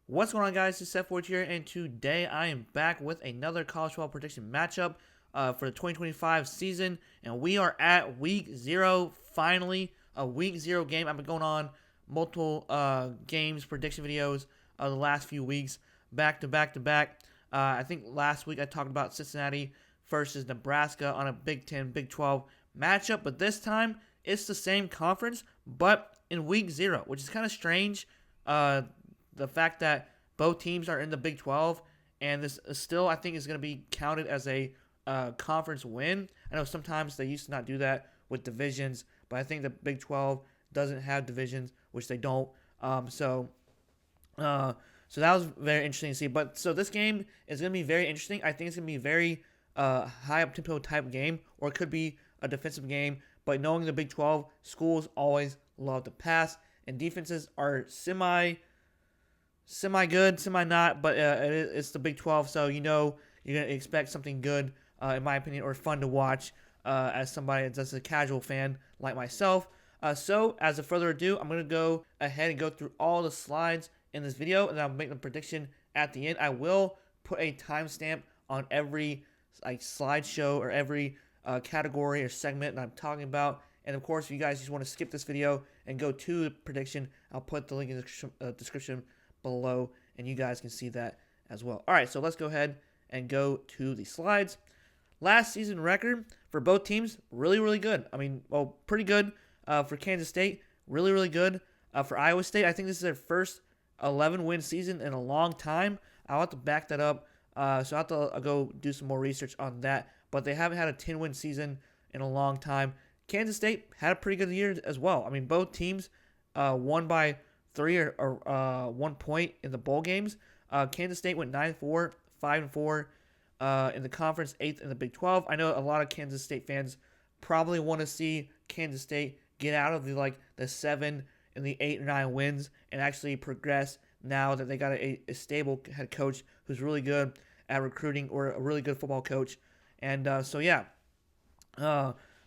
What's going on, guys? It's Seth Forge here, and today I am back with another college football prediction matchup for the 2025 season, and we are at Week 0, finally, a Week 0 game. I've been going on multiple games, prediction videos the last few weeks, back to back to back. I think last week I talked about Cincinnati versus Nebraska on a Big 10, Big 12 matchup, but this time it's the same conference, but in Week 0, which is kind of strange. The fact that both teams are in the Big 12, and this still, I think, is going to be counted as a conference win. I know sometimes they used to not do that with divisions, but I think the Big 12 doesn't have divisions, which they don't. So that was very interesting to see. But so this game is going to be very interesting. I think it's going to be a very high up tempo type game, or it could be a defensive game. But knowing the Big 12, schools always love to pass, and defenses are semi good, semi not, but it's the Big 12, so you're going to expect something good, in my opinion, or fun to watch as somebody that's a casual fan like myself. So, as a further ado, I'm going to go ahead and go through all the slides in this video, and I'll make the prediction at the end. I will put a timestamp on every slideshow or every category or segment that I'm talking about. And of course, if you guys just want to skip this video and go to the prediction, I'll put the link in the description below, and you guys can see that as well. All right, so let's go ahead and go to the slides. Last season record for both teams, really good. I mean, well, pretty good for Kansas State, really good for Iowa State. I think this is their first 11-win season in a long time. I'll have to back that up, so I'll have to go do some more research on that. But they haven't had a 10-win season in a long time. Kansas State had a pretty good year as well. I mean, both teams won by 3 or 1 point in the bowl games. Kansas State went 9-4, 5-4 in the conference, 8th in the Big 12. I know a lot of Kansas State fans probably want to see Kansas State get out of the 7 and the 8 or 9 wins and actually progress now that they got a stable head coach who's really good at recruiting, or a really good football coach. And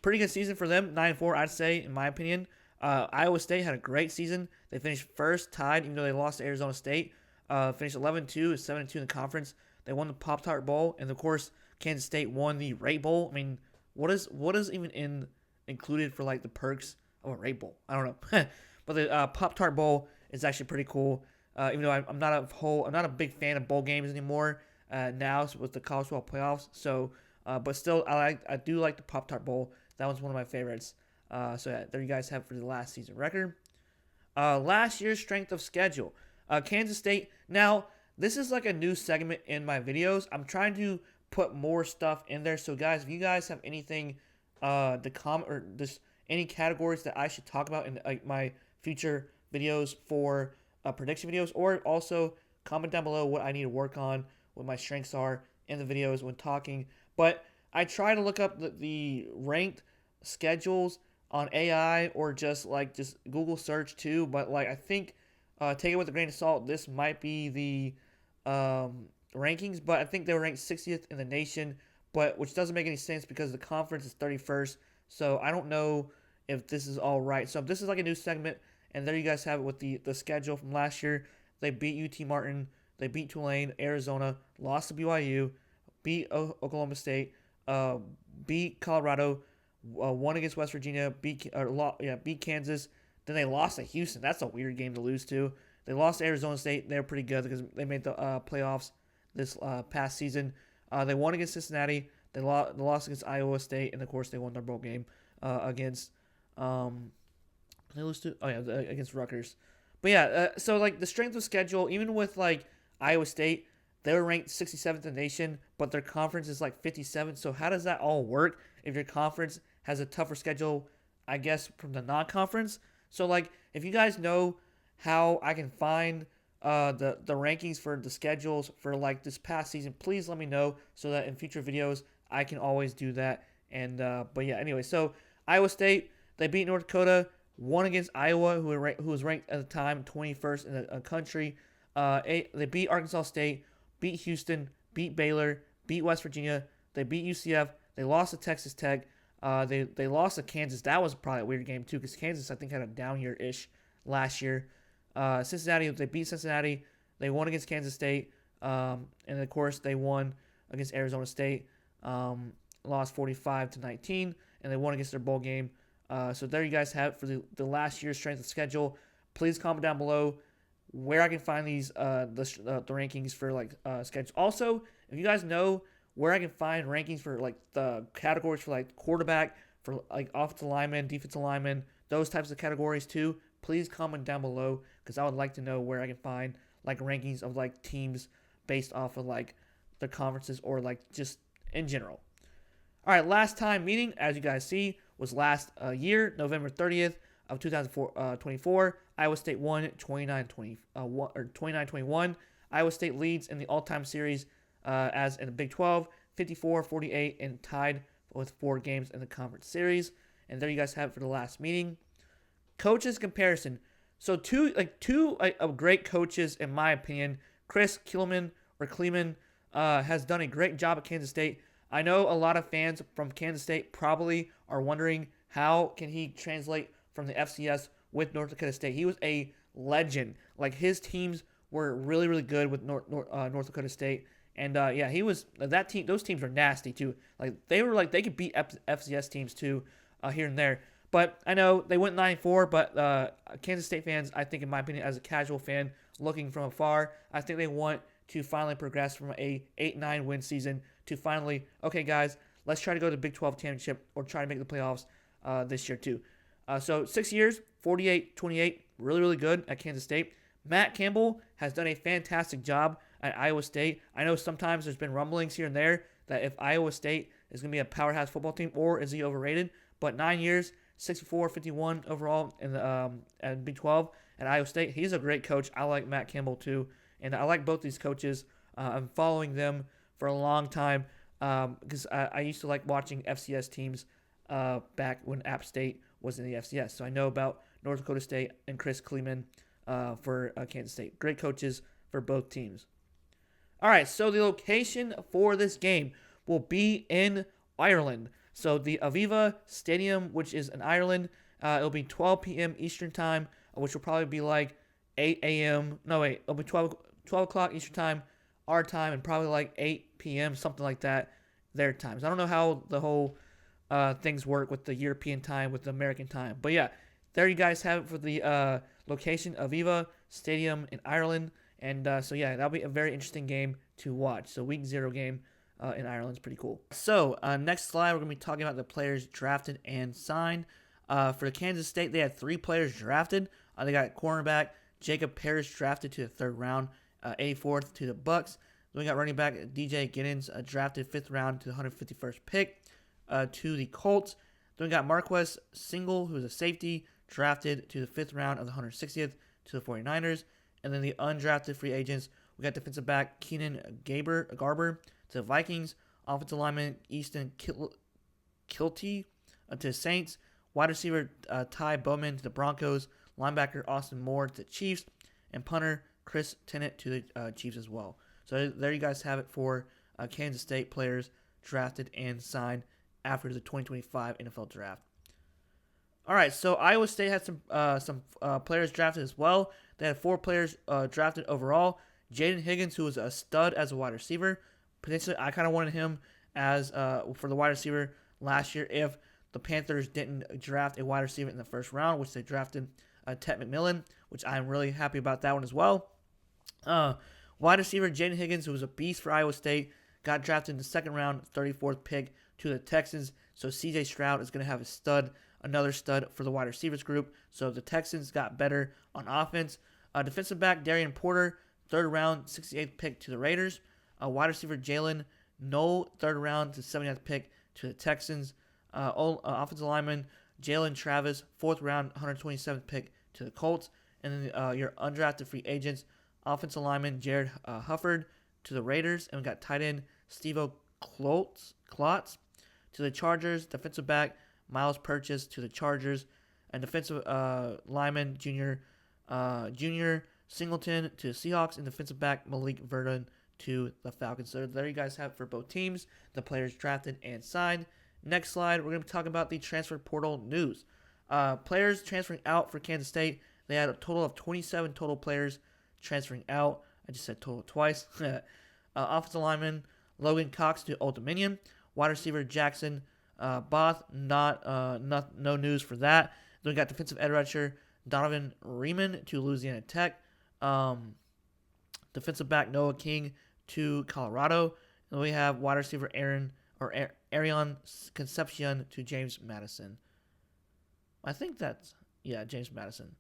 pretty good season for them, 9-4, I'd say, in my opinion. Iowa State had a great season. They finished first, tied, even though they lost to Arizona State. Finished 11-2, 7-2 in the conference. They won the Pop-Tart Bowl, and of course, Kansas State won the Rate Bowl. I mean, what is even included for the perks of a Rate Bowl? I don't know, but the Pop-Tart Bowl is actually pretty cool. Even though I'm not a big fan of bowl games anymore now with the college football playoffs. So, but still, I do like the Pop-Tart Bowl. That one's one of my favorites. So yeah, there you guys have for the last season record. Last year's strength of schedule. Kansas State. Now, this is a new segment in my videos. I'm trying to put more stuff in there. So guys, if you guys have anything to comment, or just any categories that I should talk about in my future videos for prediction videos, or also comment down below what I need to work on, what my strengths are in the videos when talking. But I try to look up the ranked schedules on AI, or just Google search too. But I think, take it with a grain of salt, this might be the rankings, but I think they were ranked 60th in the nation, which doesn't make any sense because the conference is 31st. So I don't know if this is all right. So this is a new segment, and there you guys have it with the schedule from last year. They beat UT Martin, they beat Tulane, Arizona, lost to BYU, beat Oklahoma State, beat Colorado, won against West Virginia, beat Kansas. Then they lost to Houston. That's a weird game to lose to. They lost to Arizona State. They're pretty good because they made the playoffs this past season. They won against Cincinnati. They lost against Iowa State, and of course they won their bowl game against against Rutgers. But yeah, so the strength of schedule, even with Iowa State, they were ranked 67th in the nation, but their conference is 57th. So how does that all work if your conference has a tougher schedule, I guess, from the non-conference? So if you guys know how I can find the rankings for the schedules for this past season, please let me know so that in future videos I can always do that. And but yeah, anyway, so Iowa State, they beat North Dakota, won against Iowa, who was ranked at the time 21st in the country. They beat Arkansas State, beat Houston, beat Baylor, beat West Virginia. They beat UCF. They lost to Texas Tech. They lost to Kansas. That was probably a weird game too, because Kansas, I think, had a down year-ish last year. Cincinnati, they beat Cincinnati. They won against Kansas State, and of course they won against Arizona State, lost 45-19, and they won against their bowl game. So there you guys have it for the last year's strength of schedule. Please comment down below where I can find these the rankings for schedule. Also, if you guys know where I can find rankings for the categories for quarterback, for offensive lineman, defensive lineman, those types of categories too, please comment down below because I would like to know where I can find rankings of teams based off of the conferences or just in general. All right, last time meeting, as you guys see, was last year, November 30th of 2024. Iowa State won 29-21. Iowa State leads in the all-time series as in the Big 12, 54-48, and tied with 4 games in the conference series. And there you guys have it for the last meeting. Coaches comparison. So two great coaches in my opinion. Chris Klieman has done a great job at Kansas State. I know a lot of fans from Kansas State probably are wondering how can he translate from the FCS with North Dakota State. He was a legend. His teams were really, really good with North Dakota State. And he was that team. Those teams were nasty too. They could beat FCS teams too, here and there. But I know they went 9-4. But Kansas State fans, I think, in my opinion, as a casual fan looking from afar, I think they want to finally progress from a 8-9 win season to finally, okay, guys, let's try to go to the Big 12 championship or try to make the playoffs this year too. So 6 years, 48-28, really, really good at Kansas State. Matt Campbell has done a fantastic job at Iowa State. I know sometimes there's been rumblings here and there that if Iowa State is going to be a powerhouse football team or is he overrated. But 9 years, 64-51 overall in the at Big 12 at Iowa State. He's a great coach. I like Matt Campbell too. And I like both these coaches. I'm following them for a long time because I used to like watching FCS teams back when App State was in the FCS. So I know about North Dakota State and Chris Klieman for Kansas State. Great coaches for both teams. All right, so the location for this game will be in Ireland. So the Aviva Stadium, which is in Ireland, it'll be 12 p.m. Eastern Time, which will probably be 8 a.m. No, wait, it'll be 12 o'clock Eastern Time, our time, and probably 8 p.m., something like that, their times. I don't know how the whole things work with the European time, with the American time. But yeah, there you guys have it for the location, Aviva Stadium in Ireland. And so yeah, that'll be a very interesting game to watch. So week 0 game in Ireland is pretty cool. So next slide, we're going to be talking about the players drafted and signed. For Kansas State, they had 3 players drafted. They got cornerback Jacob Parrish drafted to the 3rd round, 84th to the Bucks. Then we got running back DJ Giddens drafted 5th round to the 151st pick to the Colts. Then we got Marquez Single, who is a safety, drafted to the 5th round of the 160th to the 49ers. And then the undrafted free agents, we got defensive back Keenan Garber to the Vikings, offensive lineman Easton Kilty to the Saints, wide receiver Ty Bowman to the Broncos, linebacker Austin Moore to the Chiefs, and punter Chris Tennant to the Chiefs as well. So there you guys have it for Kansas State players drafted and signed after the 2025 NFL Draft. All right, so Iowa State had some players drafted as well. They had 4 players drafted overall. Jaden Higgins, who was a stud as a wide receiver. Potentially, I kind of wanted him as for the wide receiver last year if the Panthers didn't draft a wide receiver in the 1st round, which they drafted Ted McMillan, which I'm really happy about that one as well. Wide receiver Jaden Higgins, who was a beast for Iowa State, got drafted in the 2nd round, 34th pick to the Texans. So C.J. Stroud is going to have another stud for the wide receivers group. So the Texans got better on offense. Defensive back Darian Porter, 3rd round, 68th pick to the Raiders. Wide receiver Jalen Noel, 3rd round to 79th pick to the Texans. Offensive lineman Jalen Travis, 4th round, 127th pick to the Colts. And then your undrafted free agents, offensive lineman Jared Hufford to the Raiders. And we got tight end Steve-O Klotz to the Chargers. Defensive back Miles Purchase to the Chargers. And defensive lineman Junior Singleton to the Seahawks. And defensive back Malik Verdon to the Falcons. So there you guys have it for both teams, the players drafted and signed. Next slide, we're going to be talking about the transfer portal news. Players transferring out for Kansas State. They had a total of 27 total players transferring out. I just said total twice. Offensive lineman Logan Cox to Old Dominion. Wide receiver Jackson Both, no news for that. Then we got defensive edge rusher Donovan Riemann to Louisiana Tech. Defensive back Noah King to Colorado. And we have wide receiver Arion Concepcion to James Madison. I think that's, James Madison.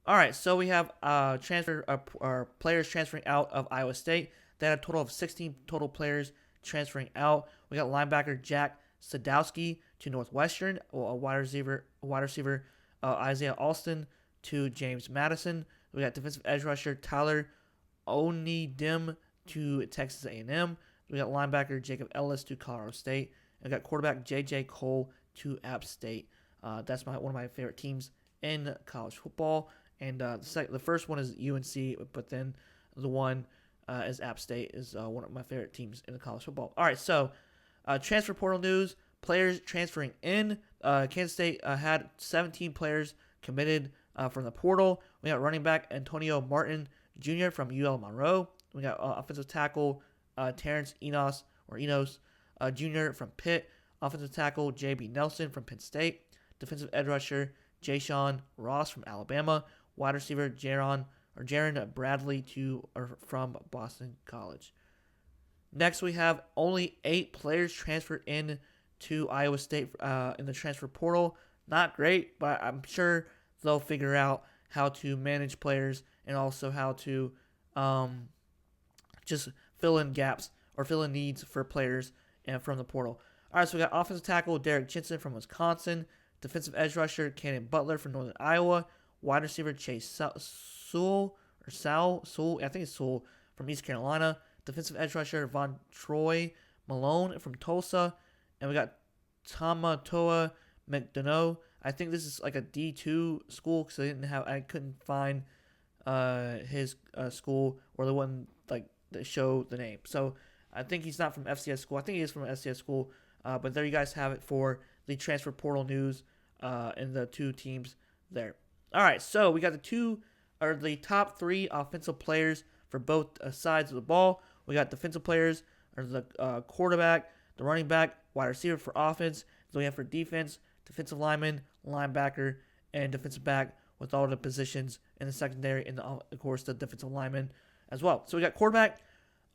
All right, so we have players transferring out of Iowa State. They had a total of 16 total players transferring out. We got linebacker Jack Sadowski to Northwestern, wide receiver Isaiah Alston to James Madison. We got defensive edge rusher Tyler Onidim to Texas A&M. We got linebacker Jacob Ellis to Colorado State. And we got quarterback J.J. Cole to App State. That's one of my favorite teams in college football. And the first one is UNC, but then the one is App State is one of my favorite teams in the college football. All right, so transfer portal news, players transferring in. Kansas State had 17 players committed from the portal. We got running back Antonio Martin Jr. from UL Monroe. We got offensive tackle Terrence Enos Jr. from Pitt. Offensive tackle J.B. Nelson from Penn State. Defensive edge rusher Jayshon Ross from Alabama. Wide receiver Jaron Bradley from Boston College. Next, we have only 8 players transferred in to Iowa State in the transfer portal. Not great, but I'm sure they'll figure out how to manage players and also how to just fill in gaps or fill in needs for players and from the portal. All right, so we got offensive tackle Derek Jensen from Wisconsin, defensive edge rusher Cannon Butler from Northern Iowa, wide receiver Chase Sewell, I think it's Sewell from East Carolina, defensive edge rusher Von Troy Malone from Tulsa, and we got Tamatoa McDonough. I think this is like a D2 school because I couldn't find his school or the one like that show the name. So I think he's not from FCS school. I think he is from an FCS school. But there you guys have it for the transfer portal news and the 2 teams there. All right, so we got the top 3 offensive players for both sides of the ball. We got defensive players, or the quarterback, the running back, wide receiver for offense. So we have for defense, defensive lineman, linebacker, and defensive back with all the positions in the secondary and, of course, the defensive lineman as well. So we got quarterback.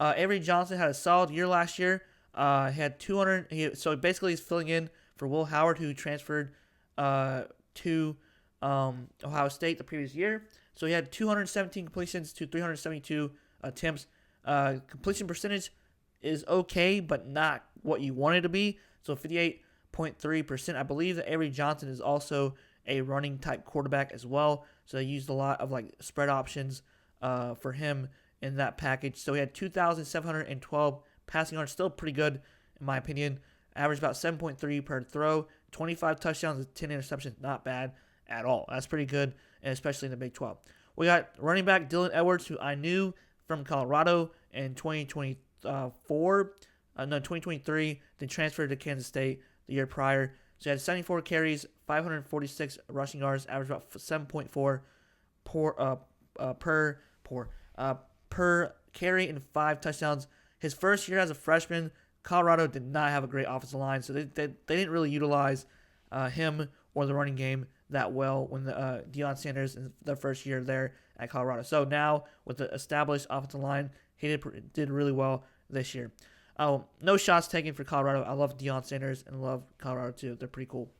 Avery Johnson had a solid year last year. He had 200. So basically, he's filling in for Will Howard, who transferred to Ohio State the previous year. So he had 217 completions to 372 attempts. Completion percentage is okay, but not what you want it to be. So 58.3%. I believe that Avery Johnson is also a running type quarterback as well. So they used a lot of like spread options for him in that package. So he had 2,712 passing yards, still pretty good in my opinion. Averaged about 7.3 per throw, 25 touchdowns and 10 interceptions. Not bad at all. That's pretty good, and especially in the Big 12. We got running back Dylan Edwards, who I knew from Colorado in 2023, then transferred to Kansas State the year prior. So he had 74 carries, 546 rushing yards, averaged about 7.4 per carry, and 5 touchdowns. His first year as a freshman, Colorado did not have a great offensive line, so they didn't really utilize him or the running game that well when Deion Sanders in their first year there at Colorado. So now with the established offensive line, he did really well this year. No shots taken for Colorado. I love Deion Sanders and love Colorado too. They're pretty cool.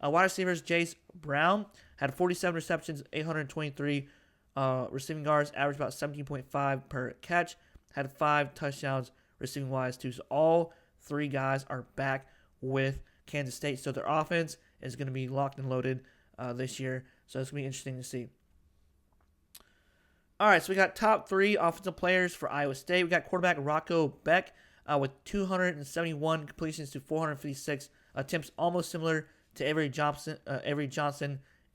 Wide receivers, Jace Brown had 47 receptions, 823 receiving yards, averaged about 17.5 per catch, had 5 touchdowns receiving wise too. So all 3 guys are back with Kansas State. So their offense is going to be locked and loaded this year. So it's going to be interesting to see. All right, so we got top 3 offensive players for Iowa State. We got quarterback Rocco Beck with 271 completions to 456 attempts, almost similar to Avery Johnson,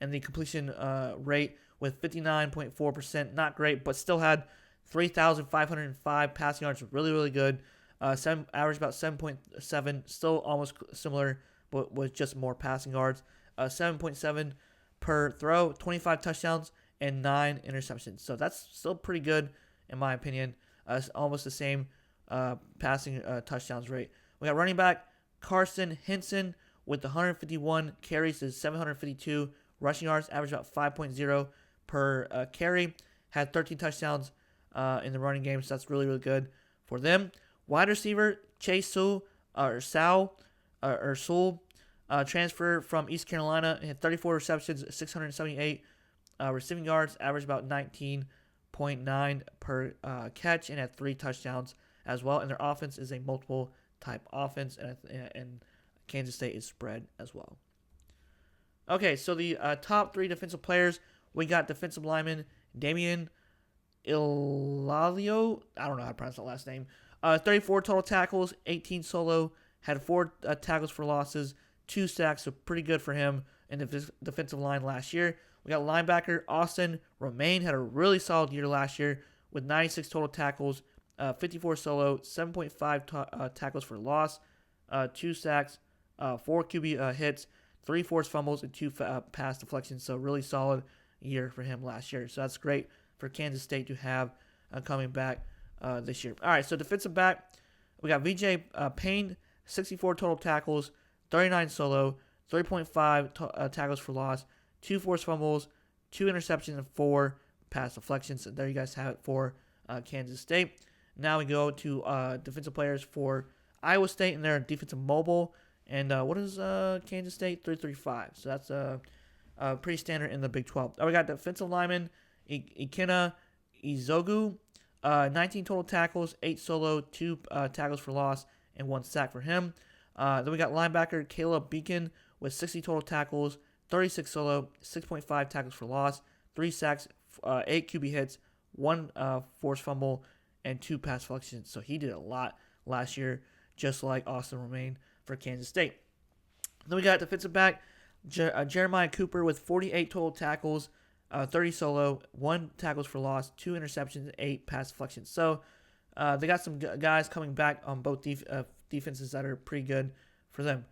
and the completion rate with 59.4%. Not great, but still had 3,505 passing yards. Really, really good. Average about 7.7, still almost similar, but with just more passing yards. 7.7 per throw, 25 touchdowns and 9 interceptions. So that's still pretty good in my opinion. It's almost the same passing touchdowns rate. We got running back Carson Henson with 151 carries to 752 rushing yards, average about 5.0 per carry. Had 13 touchdowns in the running game, so that's really, really good for them. Wide receiver Chase Sewell transfer from East Carolina. He had 34 receptions, 678 receiving yards, average about 19.9 per catch, and had 3 touchdowns as well. And their offense is a multiple type offense, and Kansas State is spread as well. Okay, so the top 3 defensive players, we got defensive lineman Damian Ilalio. I don't know how to pronounce that last name. 34 total tackles, 18 solo, had 4 tackles for losses, 2 sacks, so pretty good for him in the defensive line last year. We got linebacker Austin Romaine, had a really solid year last year with 96 total tackles, 54 solo, 7.5 tackles for loss, 2 sacks, 4 QB hits, 3 forced fumbles, and 2 pass deflections. So really solid year for him last year. So that's great for Kansas State to have coming back this year. All right, so defensive back, we got VJ Payne, 64 total tackles, 39 solo, 3.5 tackles for loss, 2 forced fumbles, 2 interceptions, and 4 pass deflections. So there you guys have it for Kansas State. Now we go to defensive players for Iowa State, and they're defensive mobile. And what is Kansas State? 335. So that's pretty standard in the Big 12. We got defensive lineman Ikenna Ezogu, 19 total tackles, 8 solo, 2 tackles for loss, and 1 sack for him. Then we got linebacker Caleb Beacon with 60 total tackles, 36 solo, 6.5 tackles for loss, 3 sacks, 8 QB hits, 1 forced fumble, and 2 pass deflections. So he did a lot last year, just like Austin Romaine for Kansas State. Then we got defensive back Jeremiah Cooper with 48 total tackles, 30 solo, 1 tackles for loss, 2 interceptions, 8 pass deflections. So they got some guys coming back on both defenses that are pretty good for them.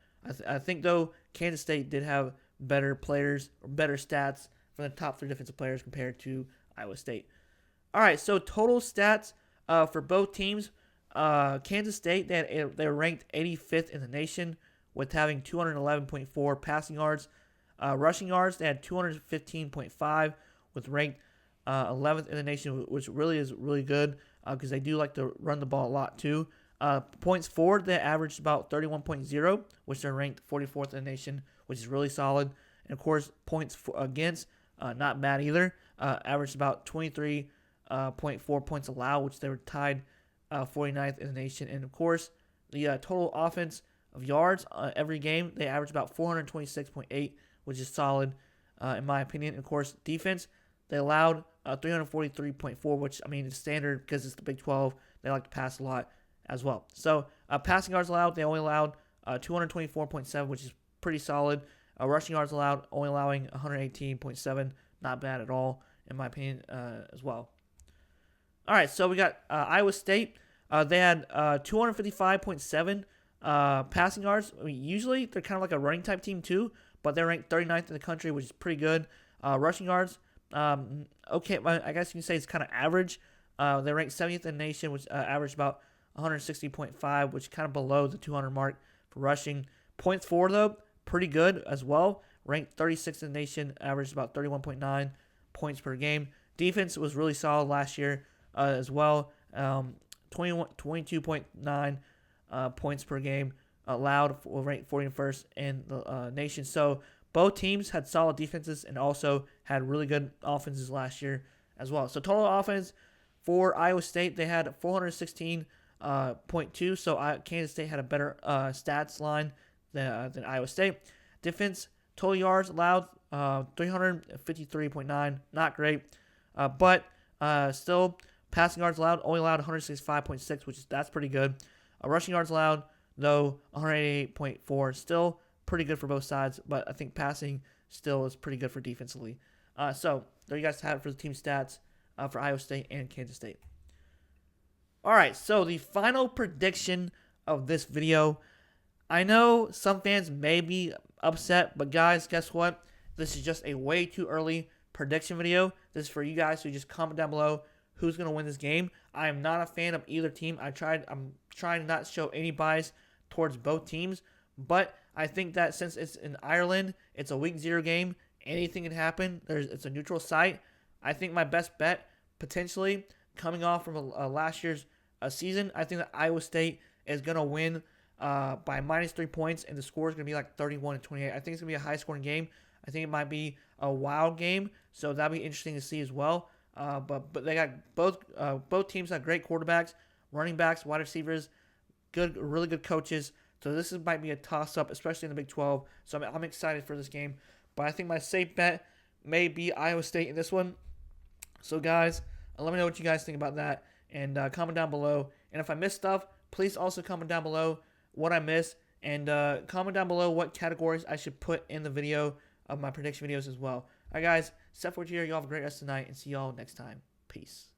I think, though, Kansas State did have better players, or better stats from the top 3 defensive players compared to Iowa State. All right, so total stats for both teams. Kansas State, they were ranked 85th in the nation with having 211.4 passing yards. Rushing yards, they had 215.5 with ranked 11th in the nation, which really is really good because they do like to run the ball a lot too. Points for, they averaged about 31.0, which they're ranked 44th in the nation, which is really solid. And of course, points against, not bad either. Averaged about 23.4 points allowed, which they were tied 49th in the nation. And of course, the total offense of yards every game, they averaged about 426.8, which is solid in my opinion. And of course, defense, they allowed 343.4, which I mean is standard because it's the Big 12. They like to pass a lot as well. So passing yards allowed, they only allowed 224.7, which is pretty solid. Rushing yards allowed, only allowing 118.7, not bad at all in my opinion as well. All right, so we got Iowa State. They had 255.7 passing yards. I mean, usually they're kind of like a running type team too, but they're ranked 39th in the country, which is pretty good. Rushing yards, okay, I guess you can say it's kind of average. They're ranked 70th in the nation, which averaged about 160.5, which is kind of below the 200 mark for rushing. Points for, though, pretty good as well. Ranked 36th in the nation, averaged about 31.9 points per game. Defense was really solid last year as well. 22.9 points per game allowed, ranked 41st in the nation. So both teams had solid defenses and also had really good offenses last year as well. So total offense for Iowa State, they had 416.2. So Kansas State had a better stats line than Iowa State. Defense, total yards allowed 353.9. Not great, but still passing yards allowed, only allowed 165.6, which that's pretty good. Rushing yards allowed, though, 188.4. Still pretty good for both sides, but I think passing still is pretty good for defensively. So there you guys have it for the team stats for Iowa State and Kansas State. All right, so the final prediction of this video. I know some fans may be upset, but guys, guess what? This is just a way too early prediction video. This is for you guys, so just comment down below who's going to win this game. I am not a fan of either team. I'm trying to not show any bias towards both teams, but I think that since it's in Ireland, it's a week 0 game, anything can happen. It's a neutral site. I think my best bet, potentially, coming off from last year's season, I think that Iowa State is going to win by -3 points, and the score is going to be like 31-28. I think it's going to be a high-scoring game. I think it might be a wild game, so that'll be interesting to see as well. But they got both teams have great quarterbacks, running backs, wide receivers, really good coaches. So this might be a toss-up, especially in the Big 12. So I'm excited for this game. But I think my safe bet may be Iowa State in this one. So guys, let me know what you guys think about that, and comment down below. And if I missed stuff, please also comment down below what I missed, and comment down below what categories I should put in the video of my prediction videos as well. All right, guys, Seth Forge here. Y'all have a great rest of the night, and see y'all next time. Peace.